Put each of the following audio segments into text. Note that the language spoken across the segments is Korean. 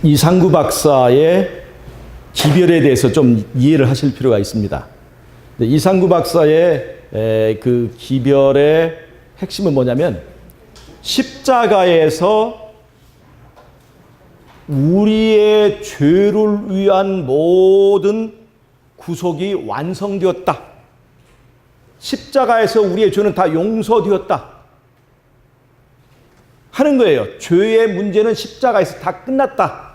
이상구 박사의 기별에 대해서 좀 이해를 하실 필요가 있습니다. 이상구 박사의 그 기별의 핵심은 뭐냐면 십자가에서 우리의 죄를 위한 모든 구속이 완성되었다. 십자가에서 우리의 죄는 다 용서되었다 하는 거예요. 죄의 문제는 십자가에서 다 끝났다.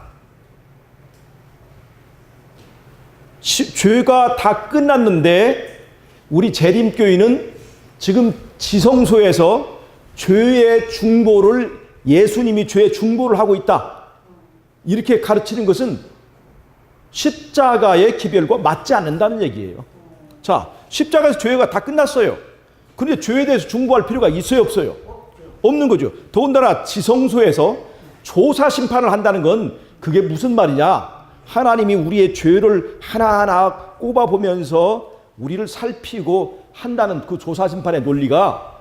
죄가 다 끝났는데 우리 재림교회는 지금 지성소에서 죄의 중보를, 예수님이 죄의 중보를 하고 있다, 이렇게 가르치는 것은 십자가의 기별과 맞지 않는다는 얘기예요. 자, 십자가에서 죄가 다 끝났어요. 그런데 죄에 대해서 중보할 필요가 있어요, 없어요? 없는 거죠. 더군다나 지성소에서 조사 심판을 한다는 건 그게 무슨 말이냐? 하나님이 우리의 죄를 하나하나 꼽아보면서 우리를 살피고 한다는 그 조사 심판의 논리가,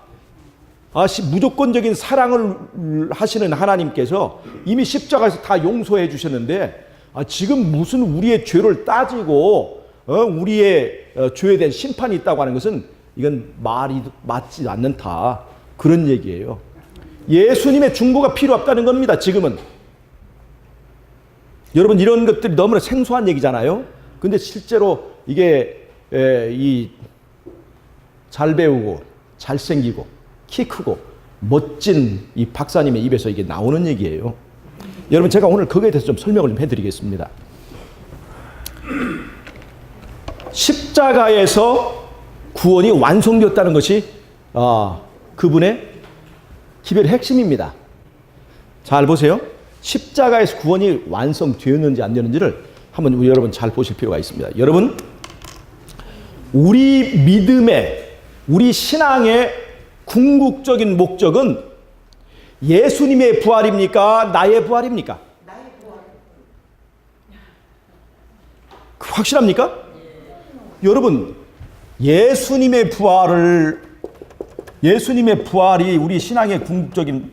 무조건적인 사랑을 하시는 하나님께서 이미 십자가에서 다 용서해 주셨는데 지금 무슨 우리의 죄를 따지고 우리의 죄에 대한 심판이 있다고 하는 것은 이건 말이 맞지 않는다, 그런 얘기예요. 예수님의 중보가 필요 없다는 겁니다. 지금은 여러분, 이런 것들이 너무나 생소한 얘기잖아요. 근데 실제로 이게 잘 배우고 잘생기고 키 크고 멋진 이 박사님의 입에서 이게 나오는 얘기예요. 여러분, 제가 오늘 거기에 대해서 좀 설명을 좀 해드리겠습니다. 십자가에서 구원이 완성되었다는 것이 그분의 기별의 핵심입니다. 잘 보세요. 십자가에서 구원이 완성되었는지 안 되는지를 한번 우리 여러분 잘 보실 필요가 있습니다. 여러분, 우리 믿음의, 우리 신앙의 궁극적인 목적은 예수님의 부활입니까? 나의 부활입니까? 나의 부활. 확실합니까? 여러분, 예수님의 부활이 우리 신앙의 궁극적인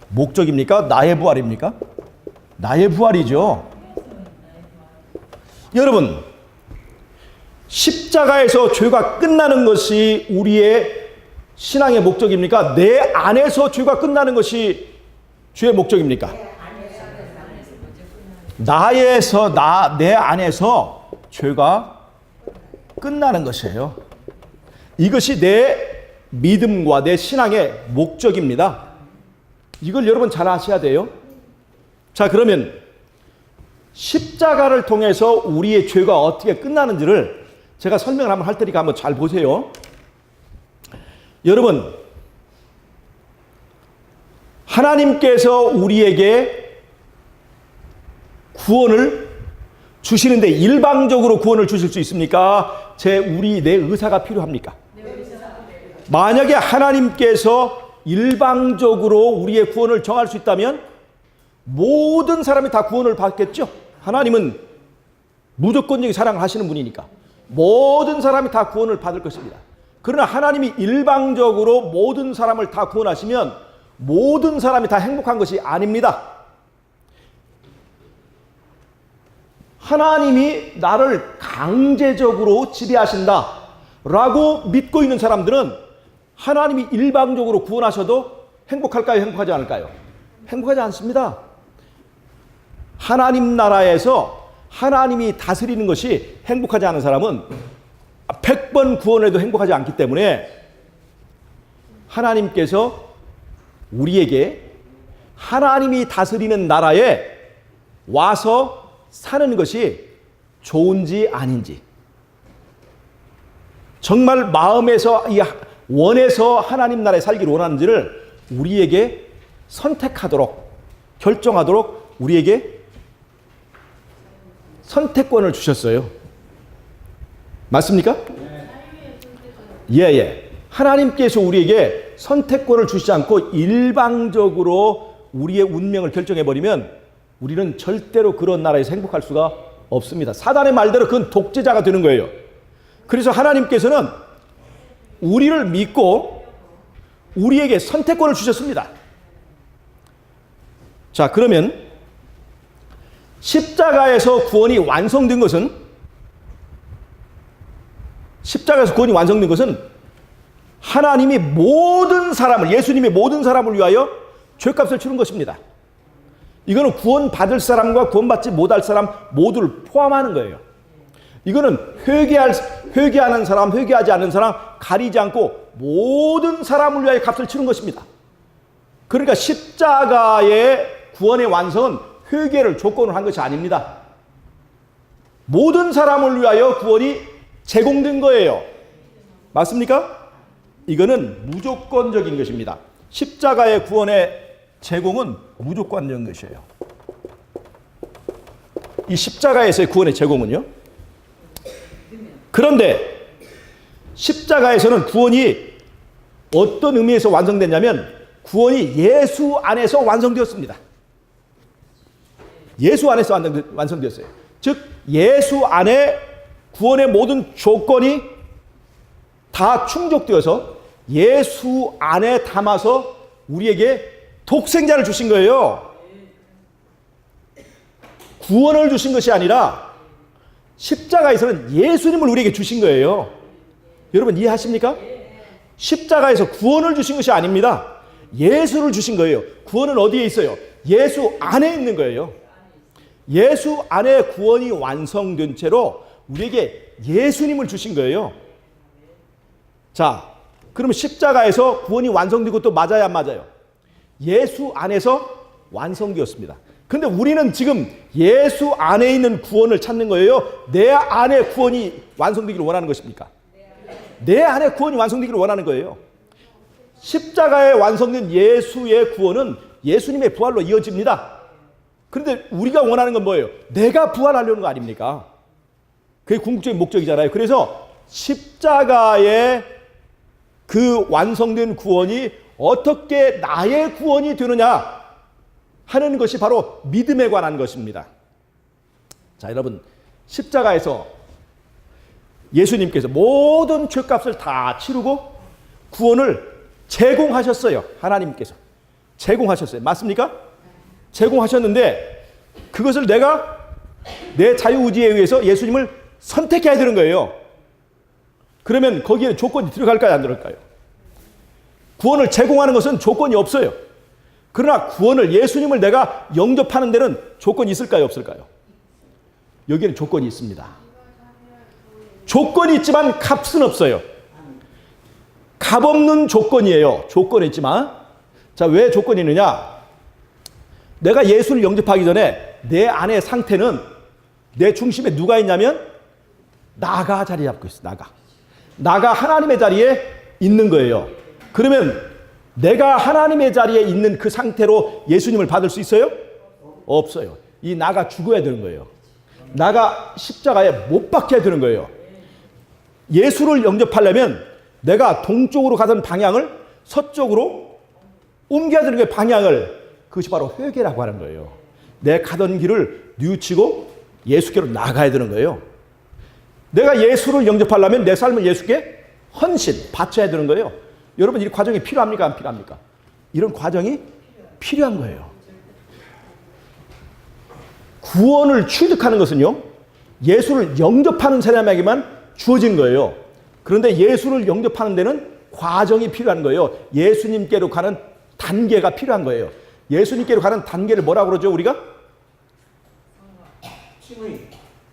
목적입니까? 나의 부활입니까? 나의 부활이죠. 여러분, 십자가에서 죄가 끝나는 것이 우리의 신앙의 목적입니까? 내 안에서 죄가 끝나는 것이 죄의 목적입니까? 내 안에서 죄가 끝나는 것이에요. 이것이 내 믿음과 내 신앙의 목적입니다. 이걸 여러분 잘 아셔야 돼요. 자, 그러면 십자가를 통해서 우리의 죄가 어떻게 끝나는지를 제가 설명을 한번 할 테니까 한번 잘 보세요. 여러분, 하나님께서 우리에게 구원을 주시는데 일방적으로 구원을 주실 수 있습니까? 내 의사가 필요합니까? 만약에 하나님께서 일방적으로 우리의 구원을 정할 수 있다면 모든 사람이 다 구원을 받겠죠? 하나님은 무조건적인 사랑을 하시는 분이니까 모든 사람이 다 구원을 받을 것입니다. 그러나 하나님이 일방적으로 모든 사람을 다 구원하시면 모든 사람이 다 행복한 것이 아닙니다. 하나님이 나를 강제적으로 지배하신다 라고 믿고 있는 사람들은 하나님이 일방적으로 구원하셔도 행복할까요? 행복하지 않을까요? 행복하지 않습니다. 하나님 나라에서 하나님이 다스리는 것이 행복하지 않은 사람은 100번 구원해도 행복하지 않기 때문에 하나님께서 우리에게 하나님이 다스리는 나라에 와서 사는 것이 좋은지 아닌지, 정말 마음에서 원해서 하나님 나라에 살기를 원하는지를 우리에게 선택하도록, 결정하도록 우리에게 선택권을 주셨어요. 맞습니까? 예. 하나님께서 우리에게 선택권을 주시지 않고 일방적으로 우리의 운명을 결정해버리면 우리는 절대로 그런 나라에서 행복할 수가 없습니다. 사단의 말대로 그건 독재자가 되는 거예요. 그래서 하나님께서는 우리를 믿고 우리에게 선택권을 주셨습니다. 자, 그러면 십자가에서 구원이 완성된 것은 하나님이 모든 사람을, 예수님이 모든 사람을 위하여 죄값을 치른 것입니다. 이거는 구원받을 사람과 구원받지 못할 사람 모두를 포함하는 거예요. 이거는 회개하는 사람, 회개하지 않는 사람 가리지 않고 모든 사람을 위하여 값을 치른 것입니다. 그러니까 십자가의 구원의 완성은 회개를 조건으로 한 것이 아닙니다. 모든 사람을 위하여 구원이 제공된 거예요. 맞습니까? 이거는 무조건적인 것입니다. 십자가의 구원의 제공은 무조건적인 것이에요. 이 십자가에서의 구원의 제공은요. 그런데 십자가에서는 구원이 어떤 의미에서 완성됐냐면 구원이 예수 안에서 완성되었습니다. 예수 안에서 완성되었어요. 즉 예수 안에 구원의 모든 조건이 다 충족되어서 예수 안에 담아서 우리에게 독생자를 주신 거예요. 구원을 주신 것이 아니라 십자가에서는 예수님을 우리에게 주신 거예요. 여러분 이해하십니까? 십자가에서 구원을 주신 것이 아닙니다. 예수를 주신 거예요. 구원은 어디에 있어요? 예수 안에 있는 거예요. 예수 안에 구원이 완성된 채로 우리에게 예수님을 주신 거예요. 자, 그러면 십자가에서 구원이 완성된 것도 맞아요, 안 맞아요? 예수 안에서 완성되었습니다. 근데 우리는 지금 예수 안에 있는 구원을 찾는 거예요? 내 안에 구원이 완성되기를 원하는 것입니까? 내 안에 구원이 완성되기를 원하는 거예요. 십자가에 완성된 예수의 구원은 예수님의 부활로 이어집니다. 그런데 우리가 원하는 건 뭐예요? 내가 부활하려는 거 아닙니까? 그게 궁극적인 목적이잖아요. 그래서 십자가의 그 완성된 구원이 어떻게 나의 구원이 되느냐 하는 것이 바로 믿음에 관한 것입니다. 자, 여러분, 십자가에서 예수님께서 모든 죄값을 다 치르고 구원을 제공하셨어요. 하나님께서 제공하셨어요. 맞습니까? 제공하셨는데 그것을 내가 내 자유의지에 의해서 예수님을 선택해야 되는 거예요. 그러면 거기에 조건이 들어갈까요? 안 들어갈까요? 구원을 제공하는 것은 조건이 없어요. 그러나 구원을, 예수님을 내가 영접하는 데는 조건이 있을까요? 없을까요? 여기는 조건이 있습니다. 조건이 있지만 값은 없어요. 값 없는 조건이에요. 조건이 있지만. 자, 왜 조건이 있느냐? 내가 예수를 영접하기 전에 내 안의 상태는, 내 중심에 누가 있냐면 나가 자리 잡고 있어. 나가 하나님의 자리에 있는 거예요. 그러면 내가 하나님의 자리에 있는 그 상태로 예수님을 받을 수 있어요? 없어요. 이 나가 죽어야 되는 거예요. 나가 십자가에 못 박혀야 되는 거예요. 예수를 영접하려면 내가 동쪽으로 가던 방향을 서쪽으로 옮겨야 되는 거예요. 방향을. 그것이 바로 회개라고 하는 거예요. 내 가던 길을 뉘우치고 예수께로 나가야 되는 거예요. 내가 예수를 영접하려면 내 삶을 예수께 헌신, 바쳐야 되는 거예요. 여러분, 이 과정이 필요합니까? 안 필요합니까? 이런 과정이 필요한 거예요. 구원을 취득하는 것은요, 예수를 영접하는 사람에게만 주어진 거예요. 그런데 예수를 영접하는 데는 과정이 필요한 거예요. 예수님께로 가는 단계가 필요한 거예요. 예수님께로 가는 단계를 뭐라고 그러죠, 우리가?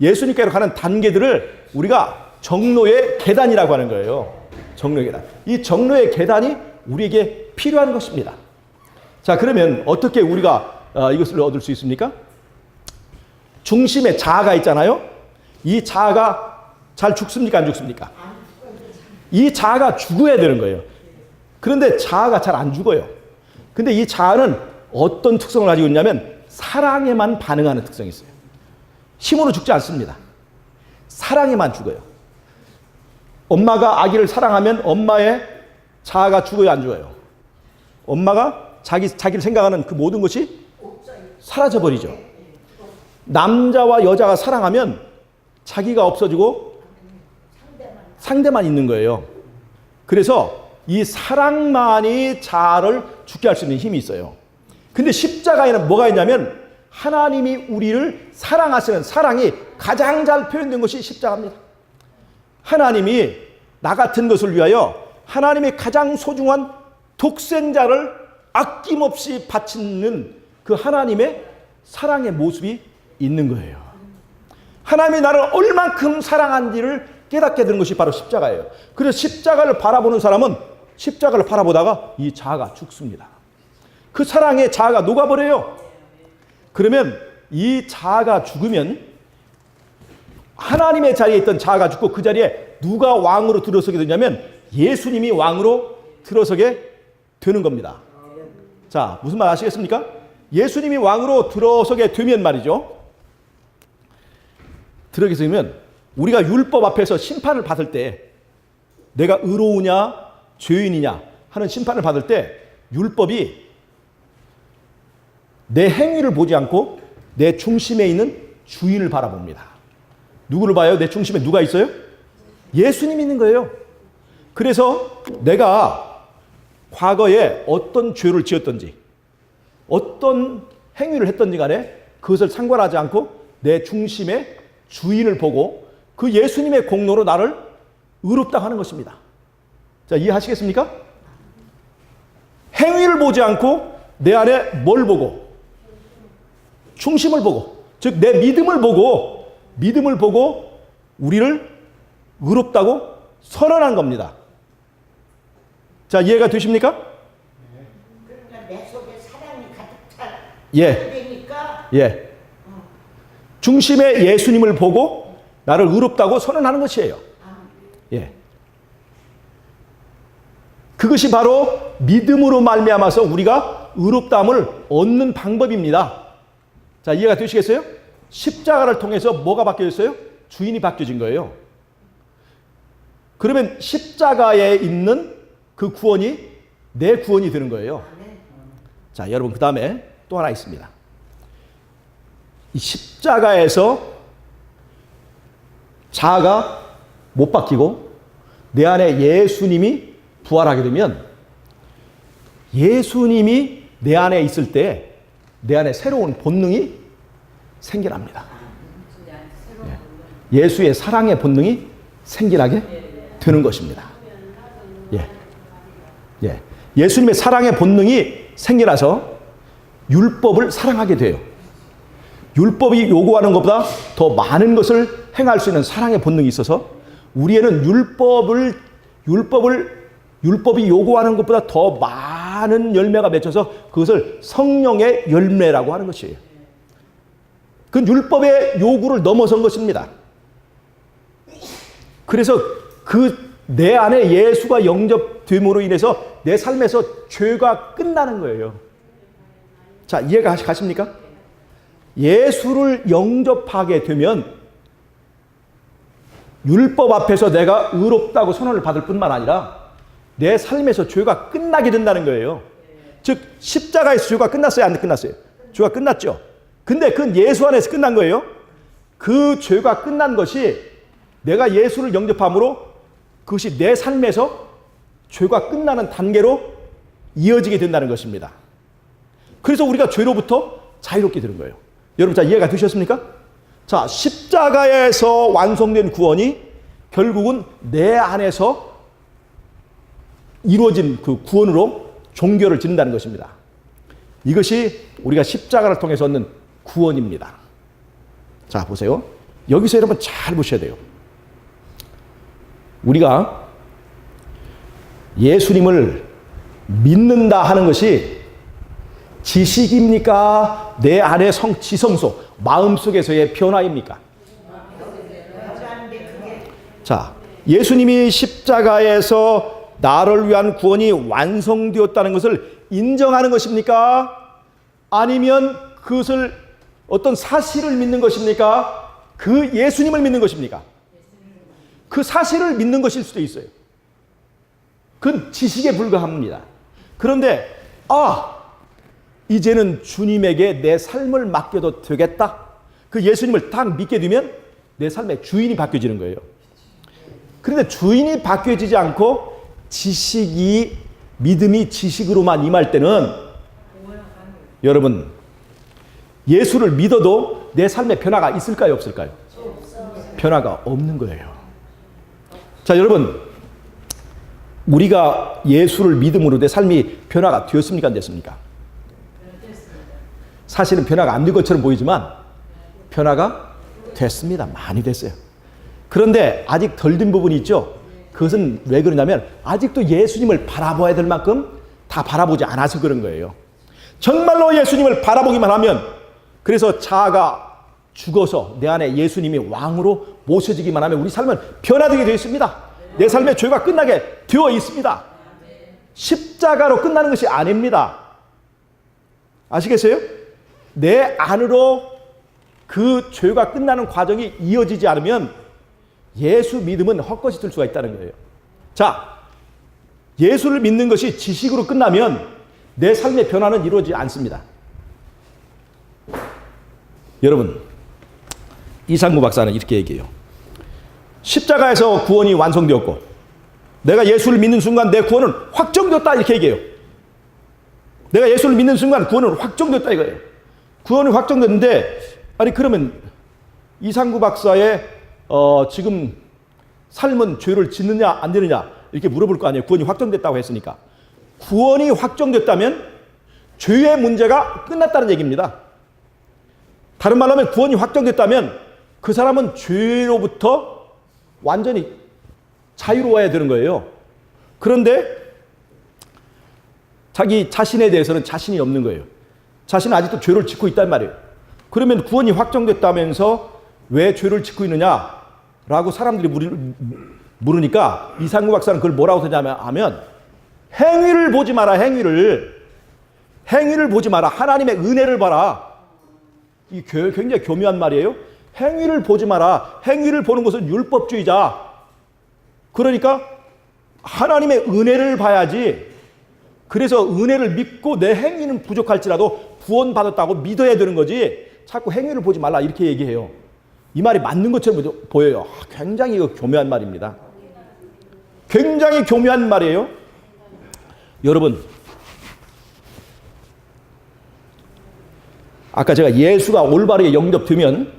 예수님께로 가는 단계들을 우리가 정로의 계단이라고 하는 거예요. 정로의 계단. 이 정로의 계단이 우리에게 필요한 것입니다. 자, 그러면 어떻게 우리가 이것을 얻을 수 있습니까? 중심에 자아가 있잖아요. 이 자아가 잘 죽습니까? 안 죽습니까? 이 자아가 죽어야 되는 거예요. 그런데 자아가 잘 안 죽어요. 근데 이 자아는 어떤 특성을 가지고 있냐면 사랑에만 반응하는 특성이 있어요. 힘으로 죽지 않습니다. 사랑에만 죽어요. 엄마가 아기를 사랑하면 엄마의 자아가 죽어요, 안 죽어요? 엄마가 자기를 생각하는 그 모든 것이 사라져버리죠. 남자와 여자가 사랑하면 자기가 없어지고 상대만 있는 거예요. 그래서 이 사랑만이 자아를 죽게 할 수 있는 힘이 있어요. 근데 십자가에는 뭐가 있냐면 하나님이 우리를 사랑하시는 사랑이 가장 잘 표현된 것이 십자가입니다. 하나님이 나 같은 것을 위하여 하나님의 가장 소중한 독생자를 아낌없이 바치는 그 하나님의 사랑의 모습이 있는 거예요. 하나님이 나를 얼만큼 사랑한지를 깨닫게 되는 것이 바로 십자가예요. 그래서 십자가를 바라보는 사람은 십자가를 바라보다가 이 자아가 죽습니다. 그 사랑의 자아가 녹아버려요. 그러면 이 자아가 죽으면 하나님의 자리에 있던 자아가 죽고 그 자리에 누가 왕으로 들어서게 되냐면 예수님이 왕으로 들어서게 되는 겁니다. 자, 무슨 말 아시겠습니까? 예수님이 왕으로 들어서게 되면 말이죠. 들어서게 되면 우리가 율법 앞에서 심판을 받을 때 내가 의로우냐 죄인이냐 하는 심판을 받을 때 율법이 내 행위를 보지 않고 내 중심에 있는 주인을 바라봅니다. 누구를 봐요? 내 중심에 누가 있어요? 예수님이 있는 거예요. 그래서 내가 과거에 어떤 죄를 지었던지 어떤 행위를 했던지 간에 그것을 상관하지 않고 내 중심의 주인을 보고 그 예수님의 공로로 나를 의롭다 하는 것입니다. 자, 이해하시겠습니까? 행위를 보지 않고 내 안에 뭘 보고? 중심을 보고, 즉 내 믿음을 보고 우리를 의롭다고 선언한 겁니다. 자, 이해가 되십니까? 그러니까 내 속에 사랑이 가득 차. 되니까 중심의 예수님을 보고 나를 의롭다고 선언하는 것이에요. 그것이 바로 믿음으로 말미암아서 우리가 의롭다함을 얻는 방법입니다. 자, 이해가 되시겠어요? 십자가를 통해서 뭐가 바뀌어졌어요? 주인이 바뀌어진 거예요. 그러면 십자가에 있는 그 구원이 내 구원이 되는 거예요. 자, 여러분, 그 다음에 또 하나 있습니다. 이 십자가에서 자아가 못 바뀌고 내 안에 예수님이 부활하게 되면 예수님이 내 안에 있을 때 내 안에 새로운 본능이 생겨납니다. 예수의 사랑의 본능이 생겨나게 되는 것입니다. 예수님의 사랑의 본능이 생겨나서 율법을 사랑하게 돼요. 율법이 요구하는 것보다 더 많은 것을 행할 수 있는 사랑의 본능이 있어서 우리에는 율법이 요구하는 것보다 더 많은 열매가 맺혀서 그것을 성령의 열매라고 하는 것이에요. 그 율법의 요구를 넘어선 것입니다. 그래서 그 내 안에 예수가 영접됨으로 인해서 내 삶에서 죄가 끝나는 거예요. 자, 이해가 가십니까? 예수를 영접하게 되면 율법 앞에서 내가 의롭다고 선언을 받을 뿐만 아니라 내 삶에서 죄가 끝나게 된다는 거예요. 즉 십자가에서 죄가 끝났어요? 안 끝났어요? 죄가 끝났죠. 근데 그건 예수 안에서 끝난 거예요. 그 죄가 끝난 것이 내가 예수를 영접함으로 그것이 내 삶에서 죄가 끝나는 단계로 이어지게 된다는 것입니다. 그래서 우리가 죄로부터 자유롭게 되는 거예요. 여러분, 자, 이해가 되셨습니까? 자, 십자가에서 완성된 구원이 결국은 내 안에서 이루어진 그 구원으로 종결을 짓는다는 것입니다. 이것이 우리가 십자가를 통해서 얻는 구원입니다. 자, 보세요. 여기서 여러분 잘 보셔야 돼요. 우리가 예수님을 믿는다 하는 것이 지식입니까? 내 안의 지성소, 마음속에서의 변화입니까? 자, 예수님이 십자가에서 나를 위한 구원이 완성되었다는 것을 인정하는 것입니까? 아니면 그것을 어떤 사실을 믿는 것입니까? 그 예수님을 믿는 것입니까? 그 사실을 믿는 것일 수도 있어요. 그건 지식에 불과합니다. 그런데 이제는 주님에게 내 삶을 맡겨도 되겠다. 그 예수님을 딱 믿게 되면 내 삶의 주인이 바뀌어지는 거예요. 그런데 주인이 바뀌어지지 않고 믿음이 지식으로만 임할 때는 여러분, 예수를 믿어도 내 삶에 변화가 있을까요, 없을까요? 변화가 없는 거예요. 자, 여러분, 우리가 예수를 믿음으로 내 삶이 변화가 되었습니까, 안 됐습니까? 사실은 변화가 안 된 것처럼 보이지만 변화가 됐습니다. 많이 됐어요. 그런데 아직 덜 된 부분이 있죠. 그것은 왜 그러냐면 아직도 예수님을 바라봐야 될 만큼 다 바라보지 않아서 그런 거예요. 정말로 예수님을 바라보기만 하면, 그래서 자아가 죽어서 내 안에 예수님이 왕으로 모셔지기만 하면 우리 삶은 변화되게 되어 있습니다. 내 삶의 죄가 끝나게 되어 있습니다. 십자가로 끝나는 것이 아닙니다. 아시겠어요? 내 안으로 그 죄가 끝나는 과정이 이어지지 않으면 예수 믿음은 헛것이 될 수가 있다는 거예요. 자, 예수를 믿는 것이 지식으로 끝나면 내 삶의 변화는 이루어지지 않습니다. 여러분, 이상구 박사는 이렇게 얘기해요. 십자가에서 구원이 완성되었고 내가 예수를 믿는 순간 내 구원은 확정되었다, 이렇게 얘기해요. 내가 예수를 믿는 순간 구원은 확정되었다 이거예요. 구원이 확정됐는데, 아니 그러면 이상구 박사의 지금 삶은 죄를 짓느냐 안 되느냐 이렇게 물어볼 거 아니에요. 구원이 확정됐다고 했으니까. 구원이 확정됐다면 죄의 문제가 끝났다는 얘기입니다. 다른 말로 하면 구원이 확정됐다면 그 사람은 죄로부터 완전히 자유로워야 되는 거예요. 그런데 자기 자신에 대해서는 자신이 없는 거예요. 자신은 아직도 죄를 짓고 있단 말이에요. 그러면 구원이 확정됐다면서 왜 죄를 짓고 있느냐라고 사람들이 물으니까 이상구 박사는 그걸 뭐라고 하냐면 행위를 보지 마라. 행위를 보지 마라. 하나님의 은혜를 봐라. 이 굉장히 교묘한 말이에요. 행위를 보지 마라. 행위를 보는 것은 율법주의자. 그러니까 하나님의 은혜를 봐야지. 그래서 은혜를 믿고 내 행위는 부족할지라도 구원받았다고 믿어야 되는 거지. 자꾸 행위를 보지 말라 이렇게 얘기해요. 이 말이 맞는 것처럼 보여요. 굉장히 교묘한 말입니다. 굉장히 교묘한 말이에요. 여러분, 아까 제가 예수가 올바르게 영접되면,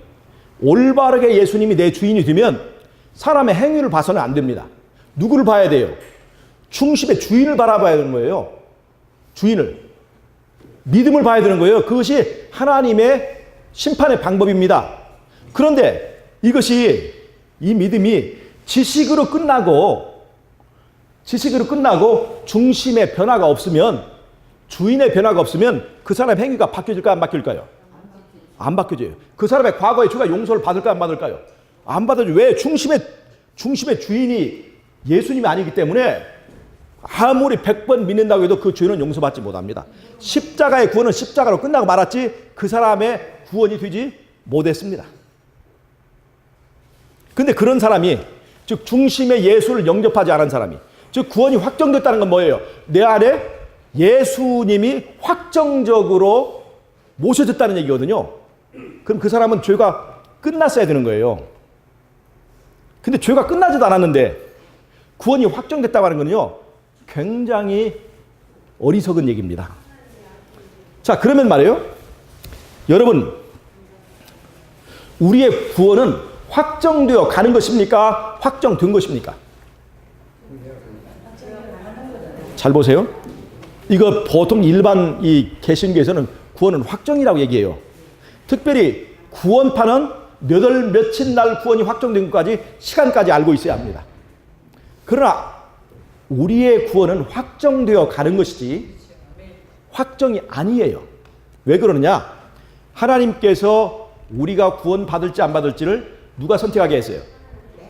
올바르게 예수님이 내 주인이 되면 사람의 행위를 봐서는 안 됩니다. 누구를 봐야 돼요? 중심의 주인을 바라봐야 되는 거예요. 주인을. 믿음을 봐야 되는 거예요. 그것이 하나님의 심판의 방법입니다. 그런데 이 믿음이 지식으로 끝나고 중심의 변화가 없으면, 주인의 변화가 없으면 그 사람의 행위가 바뀌어질까요? 안 바뀔까요? 안 바뀌어져요. 그 사람의 과거의 죄가 용서를 받을까요? 안 받을까요? 안 받아줘요. 왜? 중심의 주인이 예수님이 아니기 때문에 아무리 100번 믿는다고 해도 그 죄는 용서받지 못합니다. 십자가의 구원은 십자가로 끝나고 말았지 그 사람의 구원이 되지 못했습니다. 근데 그런 사람이, 즉 중심의 예수를 영접하지 않은 사람이, 즉 구원이 확정됐다는 건 뭐예요? 내 안에 예수님이 확정적으로 모셔졌다는 얘기거든요. 그럼 그 사람은 죄가 끝났어야 되는 거예요. 근데 죄가 끝나지도 않았는데 구원이 확정됐다고 하는 건요, 굉장히 어리석은 얘기입니다. 자, 그러면 말이에요. 여러분, 우리의 구원은 확정되어 가는 것입니까? 확정된 것입니까? 잘 보세요. 이거 보통 일반 이 개신교에서는 구원은 확정이라고 얘기해요. 특별히 구원파는 몇 월 며칠 날 구원이 확정된 것까지 시간까지 알고 있어야 합니다. 그러나 우리의 구원은 확정되어 가는 것이지 확정이 아니에요. 왜 그러느냐? 하나님께서 우리가 구원 받을지 안 받을지를 누가 선택하게 했어요?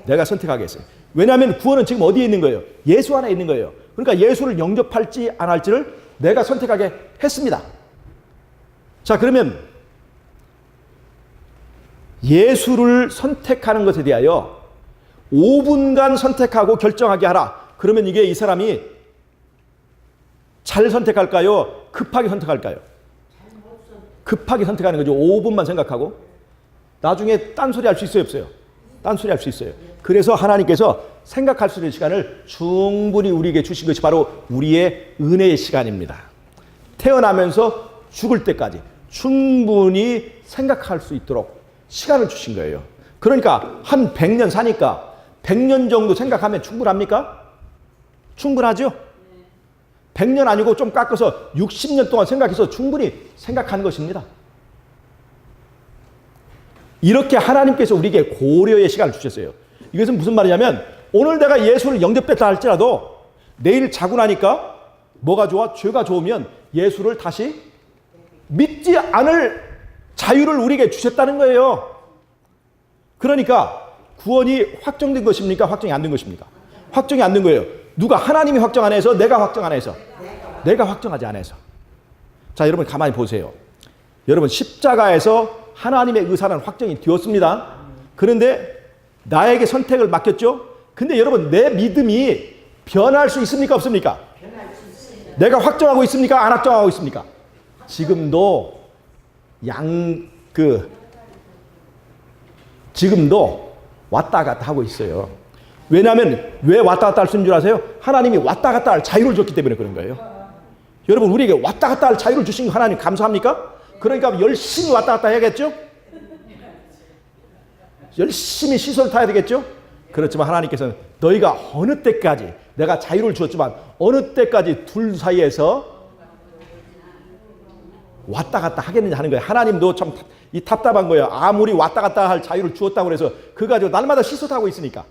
내가 선택하게 했어요. 왜냐하면 구원은 지금 어디에 있는 거예요? 예수 안에 있는 거예요. 그러니까 예수를 영접할지 안 할지를 내가 선택하게 했습니다. 자, 그러면 예수를 선택하는 것에 대하여 5분간 선택하고 결정하게 하라. 그러면 이게 이 사람이 잘 선택할까요? 급하게 선택할까요? 급하게 선택하는 거죠. 5분만 생각하고. 나중에 딴소리 할 수 있어요, 없어요? 딴소리 할 수 있어요. 그래서 하나님께서 생각할 수 있는 시간을 충분히 우리에게 주신 것이 바로 우리의 은혜의 시간입니다. 태어나면서 죽을 때까지, 충분히 생각할 수 있도록 시간을 주신 거예요. 그러니까 한 100년 사니까 100년 정도 생각하면 충분합니까? 충분하죠? 100년 아니고 좀 깎아서 60년 동안 생각해서 충분히 생각하는 것입니다. 이렇게 하나님께서 우리에게 고려의 시간을 주셨어요. 이것은 무슨 말이냐면 오늘 내가 예수를 영접했다 할지라도 내일 자고 나니까 뭐가 좋아? 죄가 좋으면 예수를 다시 믿지 않을 자유를 우리에게 주셨다는 거예요. 그러니까 구원이 확정된 것입니까? 확정이 안 된 것입니까? 확정이 안 된 거예요. 누가? 하나님이 확정 안 해서? 내가 확정 안 해서? 내가 확정하지 않아서. 자, 여러분 가만히 보세요. 여러분 십자가에서 하나님의 의사는 확정이 되었습니다. 그런데 나에게 선택을 맡겼죠? 근데 여러분 내 믿음이 변할 수 있습니까? 없습니까? 내가 확정하고 있습니까? 안 확정하고 있습니까? 지금도 지금도 왔다 갔다 하고 있어요. 왜냐하면 왜 왔다 갔다 할 수 있는 줄 아세요? 하나님이 왔다 갔다 할 자유를 줬기 때문에 그런 거예요. 여러분 우리에게 왔다 갔다 할 자유를 주신 하나님 감사합니까? 그러니까 열심히 왔다 갔다 해야겠죠? 열심히 시설 타야 되겠죠? 그렇지만 하나님께서는 너희가 어느 때까지 내가 자유를 주었지만 어느 때까지 둘 사이에서 왔다 갔다 하겠느냐 하는 거예요. 하나님도 참 이 답답한 거예요. 아무리 왔다 갔다 할 자유를 주었다고 해서 그거 가지고 날마다 시소타고 있으니까.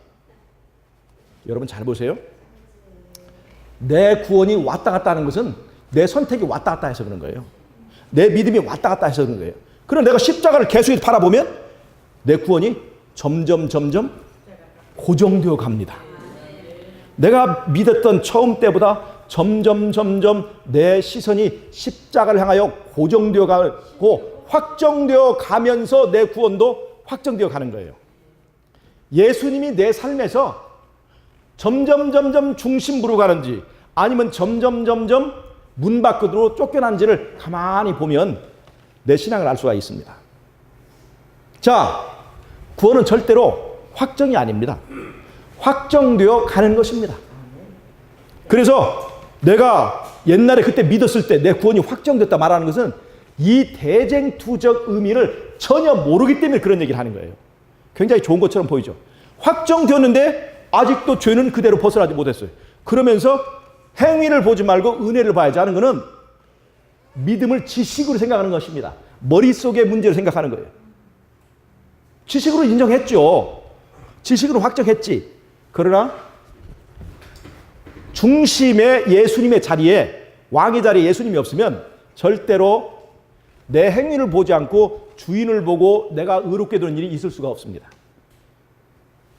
여러분 잘 보세요. 내 구원이 왔다 갔다 하는 것은 내 선택이 왔다 갔다 해서 그런 거예요. 내 믿음이 왔다 갔다 해서 그런 거예요. 그럼 내가 십자가를 계속 바라보면 내 구원이 점점 고정되어 갑니다. 내가 믿었던 처음 때보다 점점 내 시선이 십자가를 향하여 고정되어 가고 확정되어 가면서 내 구원도 확정되어 가는 거예요. 예수님이 내 삶에서 점점 중심부로 가는지 아니면 점점 문 밖으로 쫓겨난지를 가만히 보면 내 신앙을 알 수가 있습니다. 자, 구원은 절대로 확정이 아닙니다. 확정되어 가는 것입니다. 그래서 내가 옛날에 그때 믿었을 때 내 구원이 확정됐다 말하는 것은 이 대쟁투적 의미를 전혀 모르기 때문에 그런 얘기를 하는 거예요. 굉장히 좋은 것처럼 보이죠. 확정되었는데 아직도 죄는 그대로 벗어나지 못했어요. 그러면서 행위를 보지 말고 은혜를 봐야지 하는 것은 믿음을 지식으로 생각하는 것입니다. 머릿속의 문제를 생각하는 거예요. 지식으로 인정했죠. 지식으로 확정했지. 그러나 중심의 예수님의 자리에 왕의 자리에 예수님이 없으면 절대로 내 행위를 보지 않고 주인을 보고 내가 의롭게 되는 일이 있을 수가 없습니다.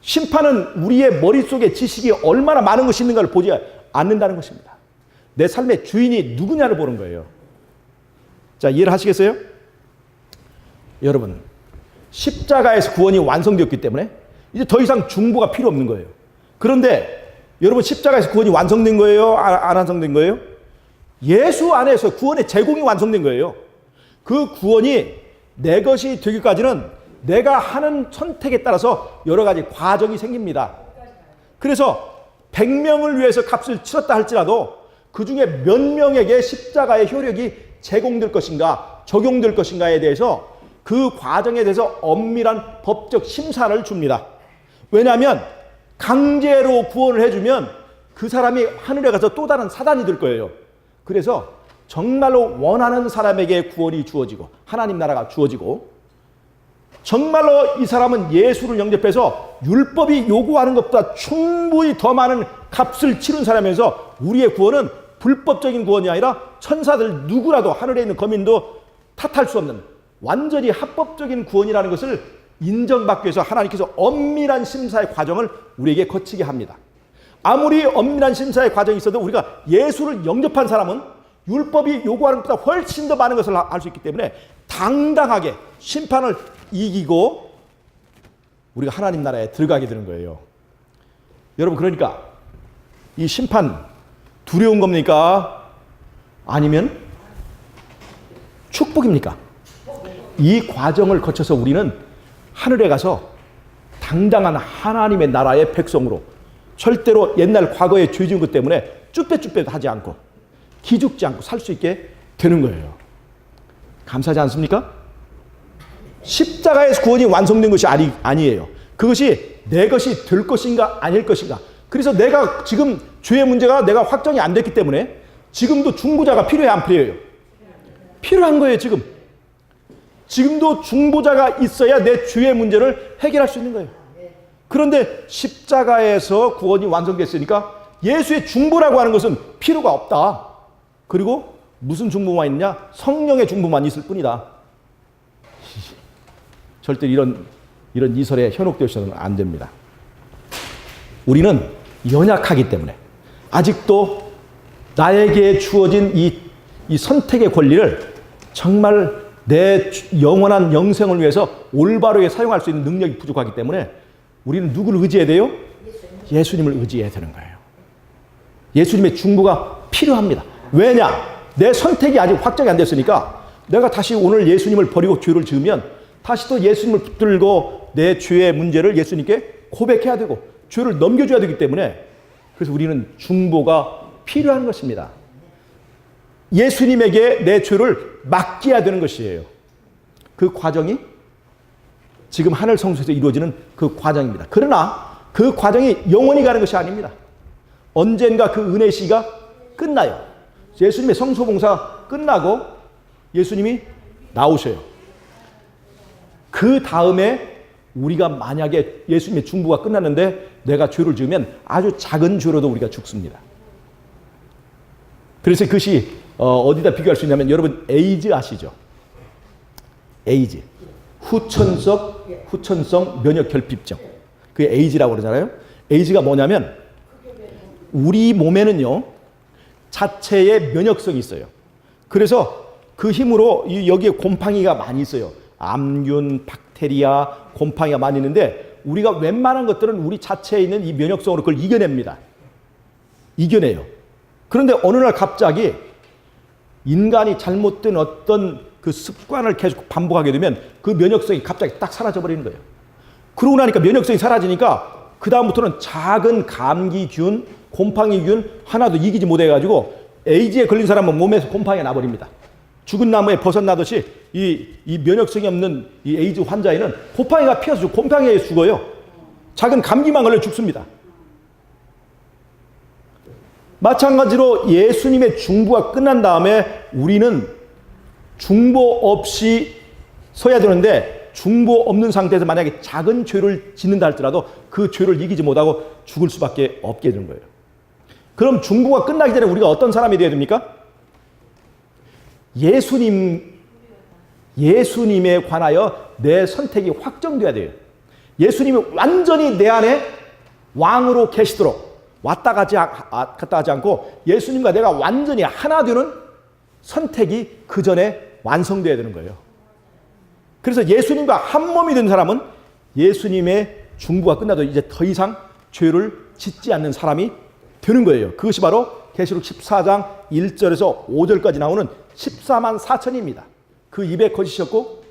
심판은 우리의 머릿속에 지식이 얼마나 많은 것이 있는가를 보지 않는다는 것입니다. 내 삶의 주인이 누구냐를 보는 거예요. 자, 이해를 하시겠어요? 여러분, 십자가에서 구원이 완성되었기 때문에 이제 더 이상 중보가 필요 없는 거예요. 그런데 여러분 십자가에서 구원이 완성된 거예요? 안 완성된 거예요? 예수 안에서 구원의 제공이 완성된 거예요. 그 구원이 내 것이 되기까지는 내가 하는 선택에 따라서 여러 가지 과정이 생깁니다. 그래서 100명을 위해서 값을 치렀다 할지라도 그 중에 몇 명에게 십자가의 효력이 제공될 것인가, 적용될 것인가에 대해서 그 과정에 대해서 엄밀한 법적 심사를 줍니다. 왜냐하면 강제로 구원을 해주면 그 사람이 하늘에 가서 또 다른 사단이 될 거예요. 그래서 정말로 원하는 사람에게 구원이 주어지고 하나님 나라가 주어지고 정말로 이 사람은 예수를 영접해서 율법이 요구하는 것보다 충분히 더 많은 값을 치른 사람에서 우리의 구원은 불법적인 구원이 아니라 천사들 누구라도 하늘에 있는 거민도 탓할 수 없는 완전히 합법적인 구원이라는 것을 인정받기 위해서 하나님께서 엄밀한 심사의 과정을 우리에게 거치게 합니다. 아무리 엄밀한 심사의 과정이 있어도 우리가 예수를 영접한 사람은 율법이 요구하는 것보다 훨씬 더 많은 것을 할 수 있기 때문에 당당하게 심판을 이기고 우리가 하나님 나라에 들어가게 되는 거예요. 여러분, 그러니까 이 심판 두려운 겁니까? 아니면 축복입니까? 이 과정을 거쳐서 우리는 하늘에 가서 당당한 하나님의 나라의 백성으로 절대로 옛날 과거의 죄 지은 것 때문에 쭈뼛쭈뼛 하지 않고 기죽지 않고 살 수 있게 되는 거예요. 감사하지 않습니까? 십자가에서 구원이 완성된 것이 아니에요. 그것이 내 것이 될 것인가 아닐 것인가. 그래서 내가 지금 죄의 문제가 내가 확정이 안 됐기 때문에 지금도 중보자가 필요해 안 필요해요? 필요한 거예요. 지금도 중보자가 있어야 내 죄의 문제를 해결할 수 있는 거예요. 그런데 십자가에서 구원이 완성됐으니까 예수의 중보라고 하는 것은 필요가 없다. 그리고 무슨 중보만 있냐? 성령의 중보만 있을 뿐이다. 절대 이런 이설에 현혹되어서는 안 됩니다. 우리는 연약하기 때문에 아직도 나에게 주어진 이 선택의 권리를 정말 내 영원한 영생을 위해서 올바르게 사용할 수 있는 능력이 부족하기 때문에 우리는 누구를 의지해야 돼요? 예수님을 의지해야 되는 거예요. 예수님의 중보가 필요합니다. 왜냐? 내 선택이 아직 확정이 안 됐으니까 내가 다시 오늘 예수님을 버리고 죄를 지으면 다시 또 예수님을 붙들고 내 죄의 문제를 예수님께 고백해야 되고 죄를 넘겨줘야 되기 때문에 그래서 우리는 중보가 필요한 것입니다. 예수님에게 내 죄를 맡겨야 되는 것이에요. 그 과정이 지금 하늘 성소에서 이루어지는 그 과정입니다. 그러나 그 과정이 영원히 가는 것이 아닙니다. 언젠가 그 은혜 시가 끝나요. 예수님의 성소봉사가 끝나고 예수님이 나오셔요. 그 다음에 우리가 만약에 예수님의 중보가 끝났는데 내가 죄를 지으면 아주 작은 죄로도 우리가 죽습니다. 그래서 그것이 어디다 비교할 수 있냐면 여러분 에이즈 아시죠? 에이즈. 후천성 면역 결핍증. 그게 에이즈라고 그러잖아요. 에이즈가 뭐냐면 우리 몸에는요 자체의 면역성이 있어요. 그래서 그 힘으로 여기에 곰팡이가 많이 있어요. 암균, 박테리아, 곰팡이가 많이 있는데 우리가 웬만한 것들은 우리 자체에 있는 이 면역성으로 그걸 이겨냅니다. 이겨내요. 그런데 어느 날 갑자기 인간이 잘못된 어떤 그 습관을 계속 반복하게 되면 그 면역성이 갑자기 딱 사라져버리는 거예요. 그러고 나니까 면역성이 사라지니까 그 다음부터는 작은 감기균, 곰팡이균 하나도 이기지 못해가지고 에이즈에 걸린 사람은 몸에서 곰팡이가 나버립니다. 죽은 나무에 버섯 나듯이 이 면역성이 없는 이 에이즈 환자에는 곰팡이가 피어서 곰팡이에 죽어요. 작은 감기만 걸려 죽습니다. 마찬가지로 예수님의 중보가 끝난 다음에 우리는 중보 없이 서야 되는데 중보 없는 상태에서 만약에 작은 죄를 짓는다 할지라도 그 죄를 이기지 못하고 죽을 수밖에 없게 되는 거예요. 그럼 중보가 끝나기 전에 우리가 어떤 사람이 되어야 됩니까? 예수님에 관하여 내 선택이 확정돼야 돼요. 예수님이 완전히 내 안에 왕으로 계시도록 왔다 갔다 하지 않고 예수님과 내가 완전히 하나 되는 선택이 그 전에 완성돼야 되는 거예요. 그래서 예수님과 한 몸이 된 사람은 예수님의 중보가 끝나도 이제 더 이상 죄를 짓지 않는 사람이 되는 거예요. 그것이 바로 계시록 14장 1절에서 5절까지 나오는 14만 4천입니다. 그 입에 거짓이었고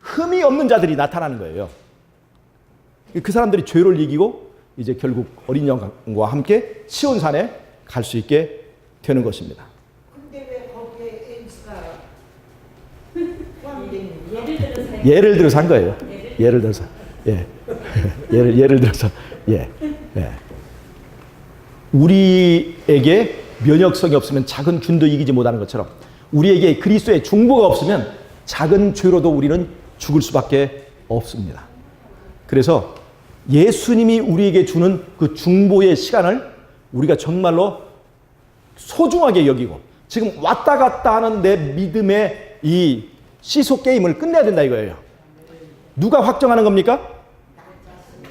흠이 없는 자들이 나타나는 거예요. 그 사람들이 죄를 이기고 이제 결국 어린 양과 함께 시온산에 갈 수 있게 되는 것입니다. 근데 왜 거기에 에이즈가 포함되는 예를 들어서 한 거예요. 예를 들어서. 예. 예를 들어서. 예. 예. 우리에게 면역성이 없으면 작은 균도 이기지 못하는 것처럼 우리에게 그리스도의 중보가 없으면 작은 죄로도 우리는 죽을 수밖에 없습니다. 그래서 예수님이 우리에게 주는 그 중보의 시간을 우리가 정말로 소중하게 여기고 지금 왔다 갔다 하는 내 믿음의 이 시소 게임을 끝내야 된다 이거예요. 누가 확정하는 겁니까?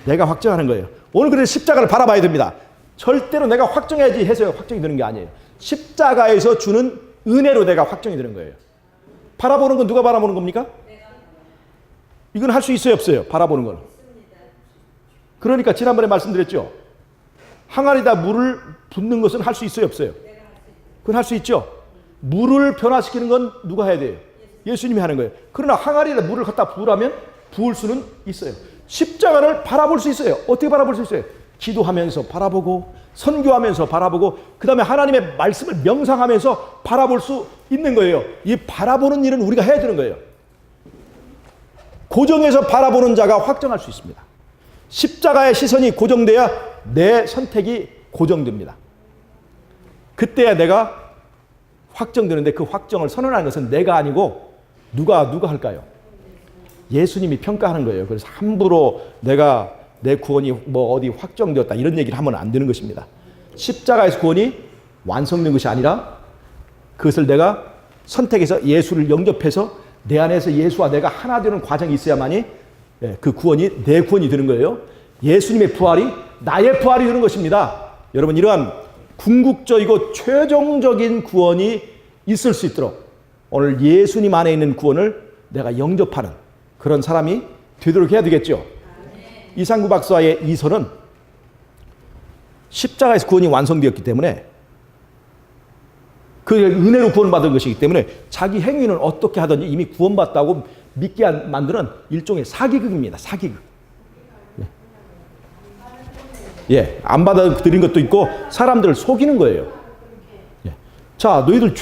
내가 확정하는 거예요. 오늘 그래서 십자가를 바라봐야 됩니다. 절대로 내가 확정해야지 해서 확정이 되는 게 아니에요. 십자가에서 주는 은혜로 내가 확정이 되는 거예요. 바라보는 건 누가 바라보는 겁니까? 이건 할 수 있어요 없어요? 바라보는 건. 그러니까 지난번에 말씀드렸죠. 항아리에다 물을 붓는 것은 할 수 있어요 없어요? 그건 할 수 있죠. 물을 변화시키는 건 누가 해야 돼요? 예수님이 하는 거예요. 그러나 항아리에다 물을 갖다 부으라면 부을 수는 있어요. 십자가를 바라볼 수 있어요. 어떻게 바라볼 수 있어요? 기도하면서 바라보고 선교하면서 바라보고 그 다음에 하나님의 말씀을 명상하면서 바라볼 수 있는 거예요. 이 바라보는 일은 우리가 해야 되는 거예요. 고정해서 바라보는 자가 확정할 수 있습니다. 십자가의 시선이 고정돼야 내 선택이 고정됩니다. 그때야 내가 확정되는데 그 확정을 선언하는 것은 내가 아니고 누가 할까요? 예수님이 평가하는 거예요. 그래서 함부로 내가 내 구원이 뭐 어디 확정되었다 이런 얘기를 하면 안 되는 것입니다. 십자가에서 구원이 완성된 것이 아니라 그것을 내가 선택해서 예수를 영접해서 내 안에서 예수와 내가 하나 되는 과정이 있어야만이 그 구원이 내 구원이 되는 거예요. 예수님의 부활이 나의 부활이 되는 것입니다. 여러분 이러한 궁극적이고 최종적인 구원이 있을 수 있도록 오늘 예수님 안에 있는 구원을 내가 영접하는 그런 사람이 되도록 해야 되겠죠. 이상구 박사의 이설은 십자가에서 구원이 완성되었기 때문에 그 은혜로 구원받은 것이기 때문에 자기 행위는 어떻게 하든지 이미 구원받다고 믿게 만드는 일종의 사기극입니다. 사기극. 예, 안 받아들인 것도 있고 사람들을 속이는 거예요. 예. 자, 너희들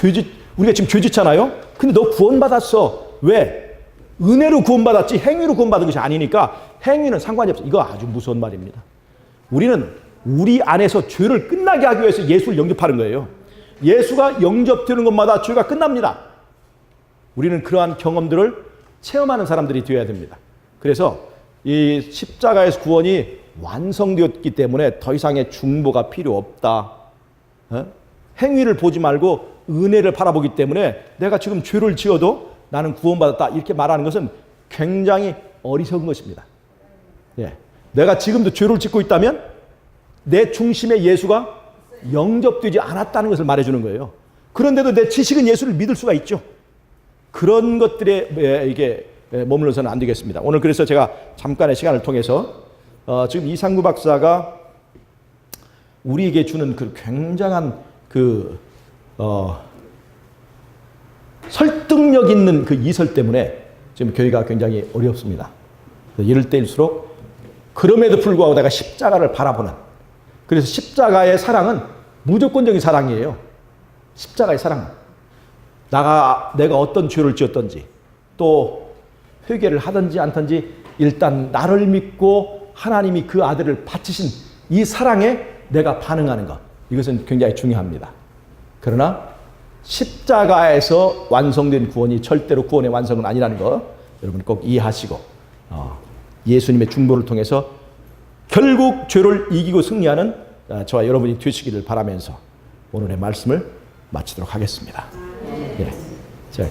우리가 지금 죄짓잖아요. 근데 너 구원받았어. 왜? 은혜로 구원받았지 행위로 구원받은 것이 아니니까 행위는 상관이 없어. 이거 아주 무서운 말입니다. 우리는 우리 안에서 죄를 끝나게 하기 위해서 예수를 영접하는 거예요. 예수가 영접되는 것마다 죄가 끝납니다. 우리는 그러한 경험들을 체험하는 사람들이 되어야 됩니다. 그래서 이 십자가에서 구원이 완성되었기 때문에 더 이상의 중보가 필요 없다. 행위를 보지 말고 은혜를 바라보기 때문에 내가 지금 죄를 지어도 나는 구원받았다 이렇게 말하는 것은 굉장히 어리석은 것입니다. 예. 내가 지금도 죄를 짓고 있다면 내 중심에 예수가 영접되지 않았다는 것을 말해주는 거예요. 그런데도 내 지식은 예수를 믿을 수가 있죠. 그런 것들에 이게 머물러서는 안 되겠습니다. 오늘 그래서 제가 잠깐의 시간을 통해서 지금 이상구 박사가 우리에게 주는 그 굉장한 설득력 있는 그 이설 때문에 지금 교회가 굉장히 어렵습니다. 이럴 때일수록 그럼에도 불구하고 내가 십자가를 바라보는 그래서 십자가의 사랑은 무조건적인 사랑이에요. 십자가의 사랑은 내가 어떤 죄를 지었던지 또 회개를 하든지 않든지 일단 나를 믿고 하나님이 그 아들을 바치신 이 사랑에 내가 반응하는 것 이것은 굉장히 중요합니다. 그러나 십자가에서 완성된 구원이 절대로 구원의 완성은 아니라는 거 여러분 꼭 이해하시고 예수님의 중보를 통해서 결국 죄를 이기고 승리하는 저와 여러분이 되시기를 바라면서 오늘의 말씀을 마치도록 하겠습니다. 예. 자,